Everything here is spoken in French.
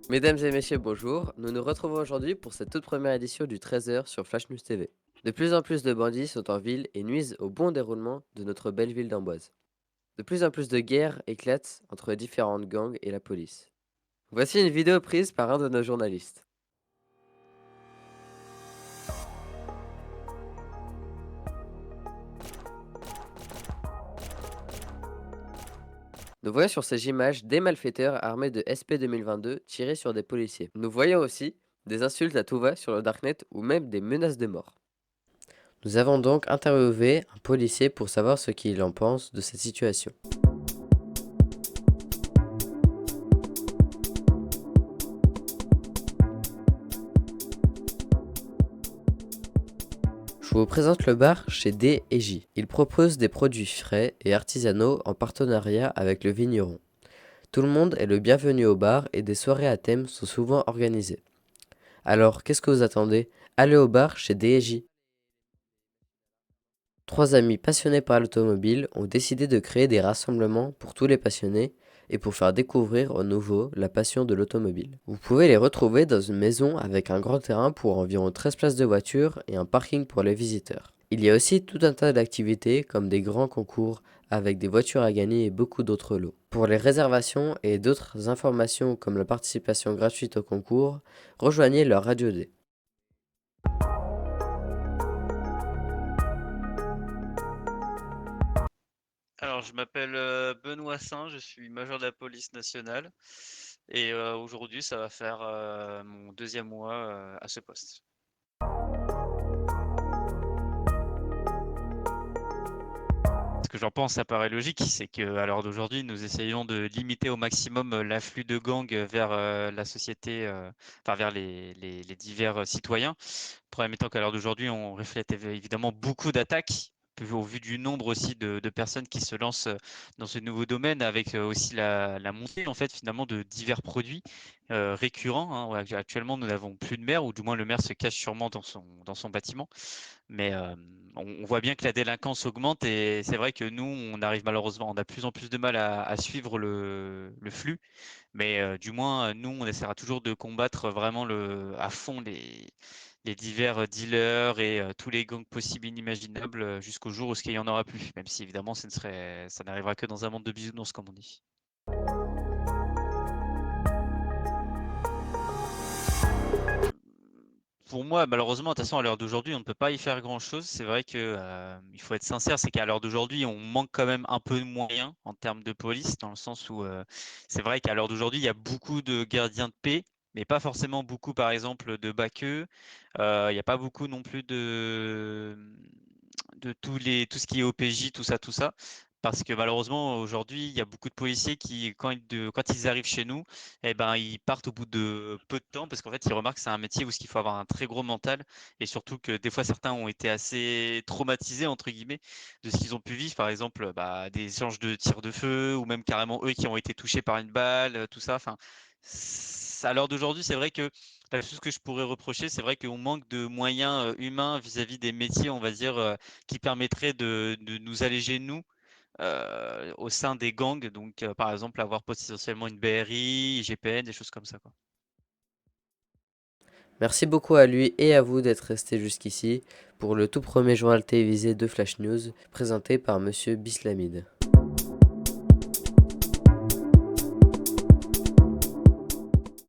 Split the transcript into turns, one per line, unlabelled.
Mesdames et messieurs, bonjour. Nous nous retrouvons aujourd'hui pour cette toute première édition du 13h sur Flash News TV. De plus en plus de bandits sont en ville et nuisent au bon déroulement de notre belle ville d'Amboise. De plus en plus de guerres éclatent entre différentes gangs et la police. Voici une vidéo prise par un de nos journalistes. Nous voyons sur ces images des malfaiteurs armés de SP 2022 tirer sur des policiers. Nous voyons aussi des insultes à tout va sur le darknet ou même des menaces de mort. Nous avons donc interviewé un policier pour savoir ce qu'il en pense de cette situation. Je vous présente le bar chez D&J. Il propose des produits frais et artisanaux en partenariat avec le vigneron. Tout le monde est le bienvenu au bar et des soirées à thème sont souvent organisées. Alors, qu'est-ce que vous attendez? Allez au bar chez D&J. Trois amis passionnés par l'automobile ont décidé de créer des rassemblements pour tous les passionnés et pour faire découvrir aux nouveaux la passion de l'automobile. Vous pouvez les retrouver dans une maison avec un grand terrain pour environ 13 places de voiture et un parking pour les visiteurs. Il y a aussi tout un tas d'activités comme des grands concours avec des voitures à gagner et beaucoup d'autres lots. Pour les réservations et d'autres informations comme la participation gratuite au concours, rejoignez leur radio D.
Alors, je m'appelle Benoît Saint, je suis major de la police nationale et aujourd'hui, ça va faire mon deuxième mois à ce poste. Ce que j'en pense, ça paraît logique, c'est qu'à l'heure d'aujourd'hui, nous essayons de limiter au maximum l'afflux de gangs vers la société, enfin vers les divers citoyens. Problème étant qu'à l'heure d'aujourd'hui, on reflète évidemment beaucoup d'attaques, au vu du nombre aussi de personnes qui se lancent dans ce nouveau domaine, avec aussi la montée en fait finalement de divers produits récurrents, hein. Ouais, actuellement, nous n'avons plus de maire, ou du moins le maire se cache sûrement dans son bâtiment. Mais on voit bien que la délinquance augmente et c'est vrai que nous, on arrive malheureusement, on a de plus en plus de mal à suivre le flux. Mais du moins, nous, on essaiera toujours de combattre vraiment à fond les divers dealers et tous les gangs possibles et inimaginables jusqu'au jour où il y en aura plus. Même si évidemment, ça n'arrivera que dans un monde de bisounours, comme on dit. Pour moi, malheureusement, de toute façon, à l'heure d'aujourd'hui, on ne peut pas y faire grand-chose. C'est vrai que, il faut être sincère, c'est qu'à l'heure d'aujourd'hui, on manque quand même un peu de moyens en termes de police, dans le sens où, c'est vrai qu'à l'heure d'aujourd'hui, il y a beaucoup de gardiens de paix, mais pas forcément beaucoup, par exemple, de baqueux. Il n'y a pas beaucoup non plus de tout ce qui est OPJ, tout ça, tout ça. Parce que malheureusement, aujourd'hui, il y a beaucoup de policiers qui, quand ils arrivent chez nous, eh ben, ils partent au bout de peu de temps parce qu'en fait, ils remarquent que c'est un métier où il faut avoir un très gros mental et surtout que des fois, certains ont été assez traumatisés, entre guillemets, de ce qu'ils ont pu vivre. Par exemple, bah, des échanges de tirs de feu ou même carrément eux qui ont été touchés par une balle, tout ça. Enfin, à l'heure d'aujourd'hui, c'est vrai que la chose que je pourrais reprocher, c'est vrai qu'on manque de moyens humains vis-à-vis des métiers, on va dire, qui permettraient de nous alléger, nous, au sein des gangs. Donc, par exemple, avoir potentiellement une BRI, IGPN, des choses comme ça, quoi.
Merci beaucoup à lui et à vous d'être restés jusqu'ici pour le tout premier journal télévisé de Flash News présenté par Monsieur Bislamid.